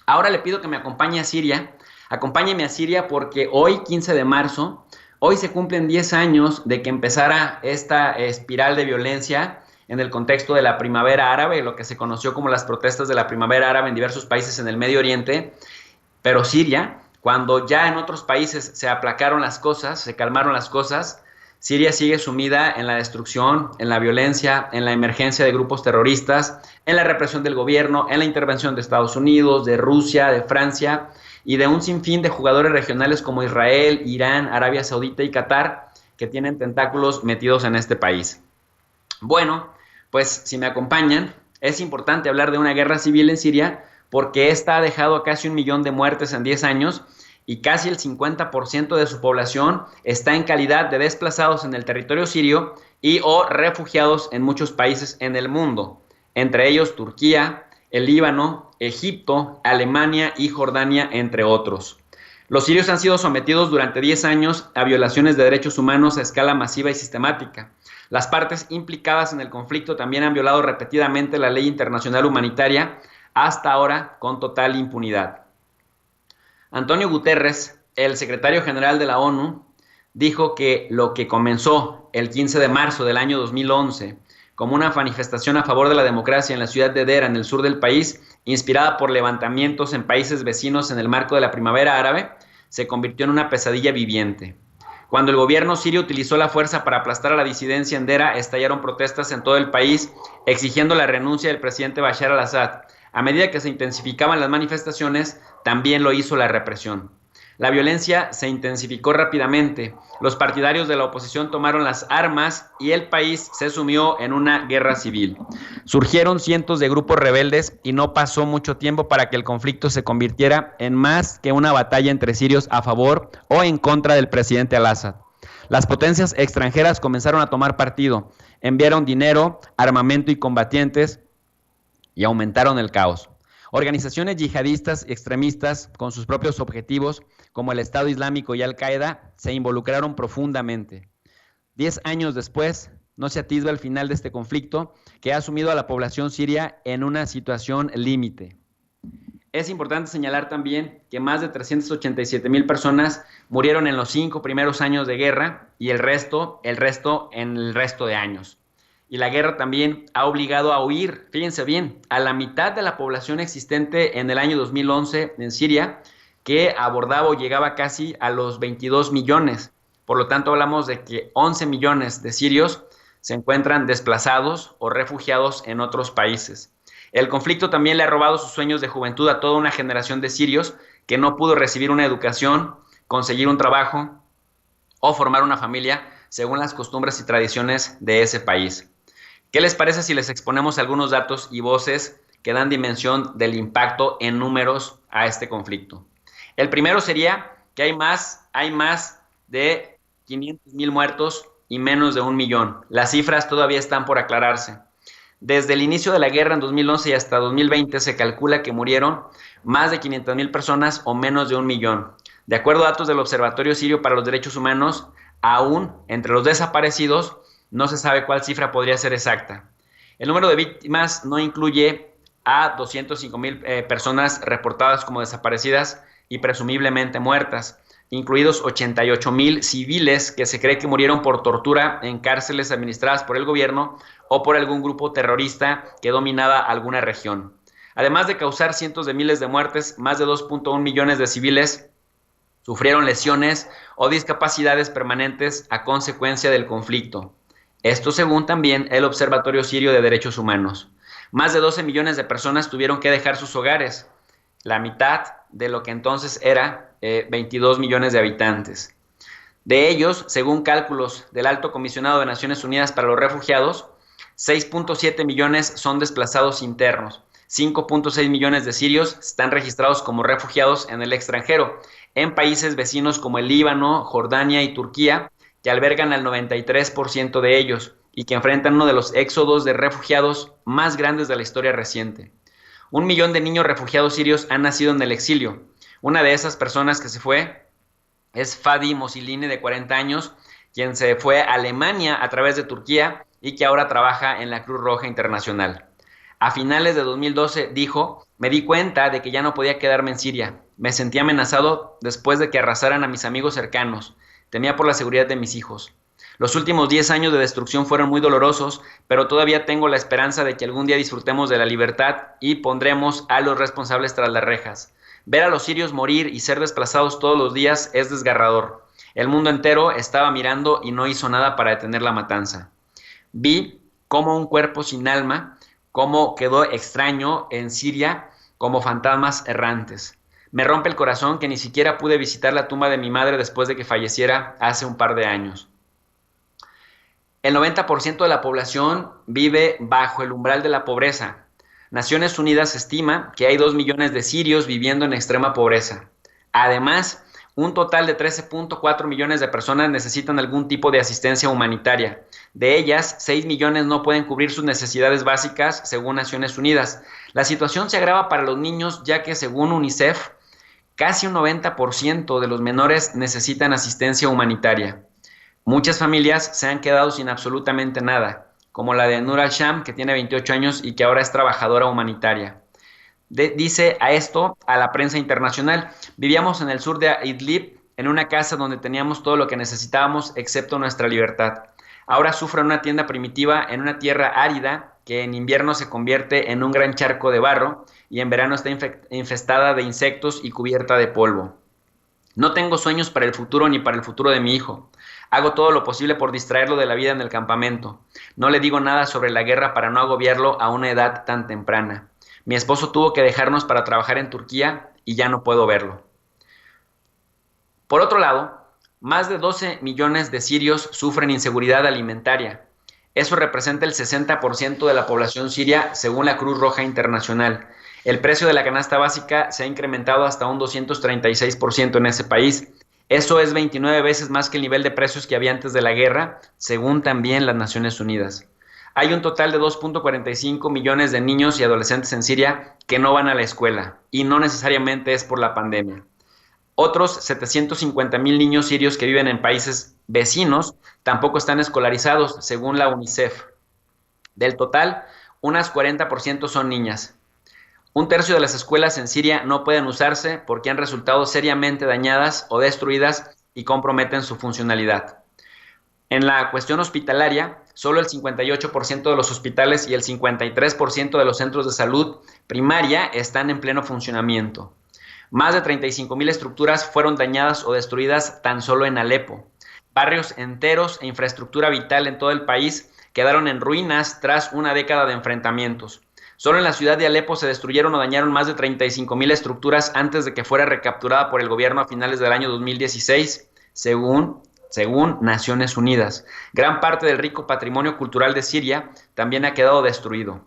Ahora le pido que me acompañe a Siria. Acompáñeme a Siria porque hoy, 15 de marzo, hoy se cumplen 10 años de que empezara esta espiral de violencia en el contexto de la primavera árabe, lo que se conoció como las protestas de la primavera árabe en diversos países en el Medio Oriente. Pero Siria, cuando ya en otros países se aplacaron las cosas, se calmaron las cosas, Siria sigue sumida en la destrucción, en la violencia, en la emergencia de grupos terroristas, en la represión del gobierno, en la intervención de Estados Unidos, de Rusia, de Francia y de un sinfín de jugadores regionales como Israel, Irán, Arabia Saudita y Qatar, que tienen tentáculos metidos en este país. Bueno, pues si me acompañan, es importante hablar de una guerra civil en Siria porque esta ha dejado a casi 1 millón de muertes en 10 años y casi el 50% de su población está en calidad de desplazados en el territorio sirio y o refugiados en muchos países en el mundo, entre ellos Turquía, el Líbano, Egipto, Alemania y Jordania, entre otros. Los sirios han sido sometidos durante 10 años a violaciones de derechos humanos a escala masiva y sistemática. Las partes implicadas en el conflicto también han violado repetidamente la ley internacional humanitaria, hasta ahora con total impunidad. Antonio Guterres, el secretario general de la ONU, dijo que lo que comenzó el 15 de marzo del año 2011 como una manifestación a favor de la democracia en la ciudad de Dera, en el sur del país, inspirada por levantamientos en países vecinos en el marco de la primavera árabe, se convirtió en una pesadilla viviente. Cuando el gobierno sirio utilizó la fuerza para aplastar a la disidencia en Dera, estallaron protestas en todo el país exigiendo la renuncia del presidente Bashar al-Assad. A medida que se intensificaban las manifestaciones, también lo hizo la represión. La violencia se intensificó rápidamente, los partidarios de la oposición tomaron las armas y el país se sumió en una guerra civil. Surgieron cientos de grupos rebeldes y no pasó mucho tiempo para que el conflicto se convirtiera en más que una batalla entre sirios a favor o en contra del presidente al-Assad. Las potencias extranjeras comenzaron a tomar partido, enviaron dinero, armamento y combatientes y aumentaron el caos. Organizaciones yihadistas y extremistas con sus propios objetivos, como el Estado Islámico y Al-Qaeda, se involucraron profundamente. 10 años después, no se atisba el final de este conflicto que ha sumido a la población siria en una situación límite. Es importante señalar también que más de 387,000 personas murieron en los 5 primeros años de guerra y el resto en el resto de años. Y la guerra también ha obligado a huir, fíjense bien, a la mitad de la población existente en el año 2011 en Siria, que abordaba o llegaba casi a los 22 millones. Por lo tanto, hablamos de que 11 millones de sirios se encuentran desplazados o refugiados en otros países. El conflicto también le ha robado sus sueños de juventud a toda una generación de sirios que no pudo recibir una educación, conseguir un trabajo o formar una familia según las costumbres y tradiciones de ese país. ¿Qué les parece si les exponemos algunos datos y voces que dan dimensión del impacto en números a este conflicto? El primero sería que hay más de 500,000 muertos y menos de 1 millón. Las cifras todavía están por aclararse. Desde el inicio de la guerra en 2011 y hasta 2020 se calcula que murieron más de 500,000 personas o menos de 1 millón. De acuerdo a datos del Observatorio Sirio para los Derechos Humanos, aún entre los desaparecidos, no se sabe cuál cifra podría ser exacta. El número de víctimas no incluye a 205,000 personas reportadas como desaparecidas y presumiblemente muertas, incluidos 88,000 civiles que se cree que murieron por tortura en cárceles administradas por el gobierno o por algún grupo terrorista que dominaba alguna región. Además de causar cientos de miles de muertes, más de 2.1 millones de civiles sufrieron lesiones o discapacidades permanentes a consecuencia del conflicto. Esto según también el Observatorio Sirio de Derechos Humanos. Más de 12 millones de personas tuvieron que dejar sus hogares, la mitad de lo que entonces era 22 millones de habitantes. De ellos, según cálculos del Alto Comisionado de Naciones Unidas para los Refugiados, 6.7 millones son desplazados internos, 5.6 millones de sirios están registrados como refugiados en el extranjero, en países vecinos como el Líbano, Jordania y Turquía, que albergan al 93% de ellos y que enfrentan uno de los éxodos de refugiados más grandes de la historia reciente. 1 millón de niños refugiados sirios han nacido en el exilio. Una de esas personas que se fue es Fadi Mosilini, de 40 años, quien se fue a Alemania a través de Turquía y que ahora trabaja en la Cruz Roja Internacional. A finales de 2012 dijo Me di cuenta de que ya no podía quedarme en Siria. Me sentí amenazado después de que arrasaran a mis amigos cercanos. Temía por la seguridad de mis hijos. Los últimos 10 años de destrucción fueron muy dolorosos, pero todavía tengo la esperanza de que algún día disfrutemos de la libertad y pondremos a los responsables tras las rejas. Ver a los sirios morir y ser desplazados todos los días es desgarrador. El mundo entero estaba mirando y no hizo nada para detener la matanza. Vi cómo un cuerpo sin alma, cómo quedó extraño en Siria como fantasmas errantes. Me rompe el corazón que ni siquiera pude visitar la tumba de mi madre después de que falleciera hace un par de años. El 90% de la población vive bajo el umbral de la pobreza. Naciones Unidas estima que hay 2 millones de sirios viviendo en extrema pobreza. Además, un total de 13.4 millones de personas necesitan algún tipo de asistencia humanitaria. De ellas, 6 millones no pueden cubrir sus necesidades básicas, según Naciones Unidas. La situación se agrava para los niños, ya que, según UNICEF, casi un 90% de los menores necesitan asistencia humanitaria. Muchas familias se han quedado sin absolutamente nada, como la de Nur al-Sham, que tiene 28 años y que ahora es trabajadora humanitaria. Dice a esto a la prensa internacional: vivíamos en el sur de Idlib, en una casa donde teníamos todo lo que necesitábamos excepto nuestra libertad. Ahora sufro en una tienda primitiva en una tierra árida que en invierno se convierte en un gran charco de barro y en verano está infestada de insectos y cubierta de polvo. No tengo sueños para el futuro ni para el futuro de mi hijo. Hago todo lo posible por distraerlo de la vida en el campamento. No le digo nada sobre la guerra para no agobiarlo a una edad tan temprana. Mi esposo tuvo que dejarnos para trabajar en Turquía y ya no puedo verlo. Por otro lado, más de 12 millones de sirios sufren inseguridad alimentaria. Eso representa el 60% de la población siria, según la Cruz Roja Internacional. El precio de la canasta básica se ha incrementado hasta un 236% en ese país. Eso es 29 veces más que el nivel de precios que había antes de la guerra, según también las Naciones Unidas. Hay un total de 2.45 millones de niños y adolescentes en Siria que no van a la escuela, y no necesariamente es por la pandemia. Otros 750,000 niños sirios que viven en países vecinos tampoco están escolarizados, según la UNICEF. Del total, unas 40% son niñas. Un tercio de las escuelas en Siria no pueden usarse porque han resultado seriamente dañadas o destruidas y comprometen su funcionalidad. En la cuestión hospitalaria, solo el 58% de los hospitales y el 53% de los centros de salud primaria están en pleno funcionamiento. Más de 35,000 estructuras fueron dañadas o destruidas tan solo en Alepo. Barrios enteros e infraestructura vital en todo el país quedaron en ruinas tras una década de enfrentamientos. Solo en la ciudad de Alepo se destruyeron o dañaron más de 35,000 estructuras antes de que fuera recapturada por el gobierno a finales del año 2016, según Naciones Unidas. Gran parte del rico patrimonio cultural de Siria también ha quedado destruido.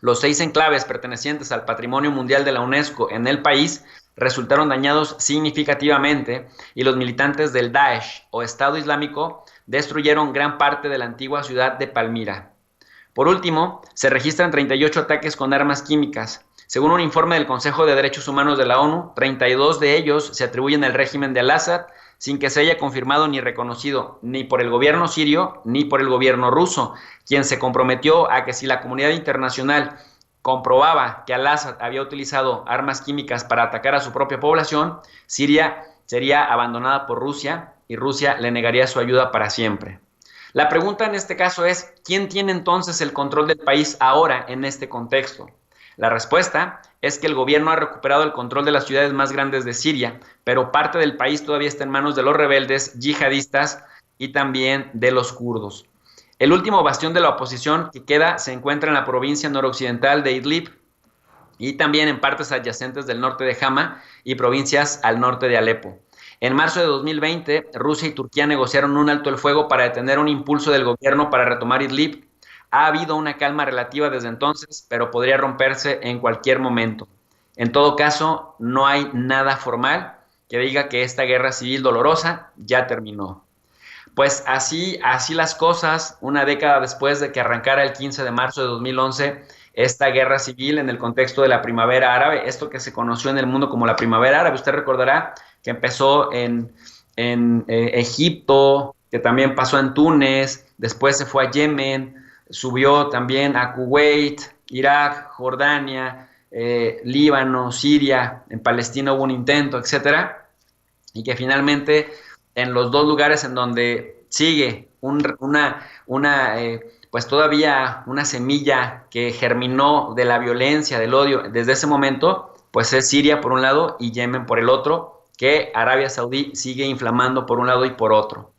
Los 6 enclaves pertenecientes al Patrimonio Mundial de la UNESCO en el país resultaron dañados significativamente y los militantes del Daesh o Estado Islámico destruyeron gran parte de la antigua ciudad de Palmira. Por último, se registran 38 ataques con armas químicas. Según un informe del Consejo de Derechos Humanos de la ONU, 32 de ellos se atribuyen al régimen de Al-Assad, sin que se haya confirmado ni reconocido ni por el gobierno sirio ni por el gobierno ruso, quien se comprometió a que si la comunidad internacional comprobaba que Al-Assad había utilizado armas químicas para atacar a su propia población, Siria sería abandonada por Rusia y Rusia le negaría su ayuda para siempre. La pregunta en este caso es: ¿quién tiene entonces el control del país ahora en este contexto? La respuesta es que el gobierno ha recuperado el control de las ciudades más grandes de Siria, pero parte del país todavía está en manos de los rebeldes yihadistas y también de los kurdos. El último bastión de la oposición que queda se encuentra en la provincia noroccidental de Idlib y también en partes adyacentes del norte de Hama y provincias al norte de Alepo. En marzo de 2020, Rusia y Turquía negociaron un alto el fuego para detener un impulso del gobierno para retomar Idlib. Ha habido una calma relativa desde entonces, pero podría romperse en cualquier momento. En todo caso, no hay nada formal que diga que esta guerra civil dolorosa ya terminó. Pues así las cosas, una década después de que arrancara el 15 de marzo de 2011 esta guerra civil en el contexto de la primavera árabe, esto que se conoció en el mundo como la primavera árabe. Usted recordará que empezó en Egipto, que también pasó en Túnez, después se fue a Yemen, subió también a Kuwait, Irak, Jordania, Líbano, Siria, en Palestina hubo un intento, etcétera, y que finalmente en los dos lugares en donde sigue pues todavía una semilla que germinó de la violencia, del odio desde ese momento, pues es Siria por un lado y Yemen por el otro, que Arabia Saudí sigue inflamando por un lado y por otro.